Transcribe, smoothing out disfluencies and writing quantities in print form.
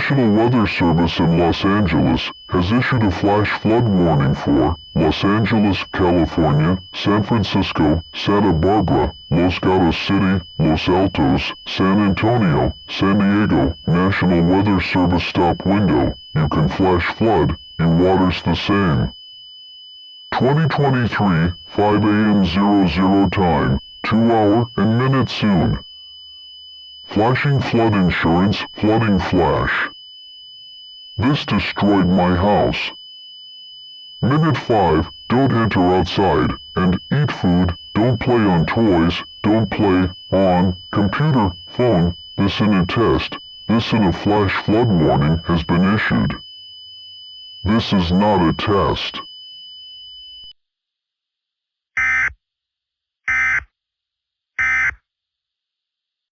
National Weather Service in Los Angeles has issued a flash flood warning for Los Angeles, California, San Francisco, Santa Barbara, Los Gatos City, Los Altos, San Antonio, San Diego. National Weather Service stop window. You can flash flood. Your water's the same. 2023, 5 a.m. 00 time, 2 hour and minute soon. Flashing flood insurance, flooding flash. This destroyed my house. Minute 5, don't enter outside, and eat food, don't play on toys, don't play on computer, phone, this in a test, this in a flash flood warning has been issued. This is not a test.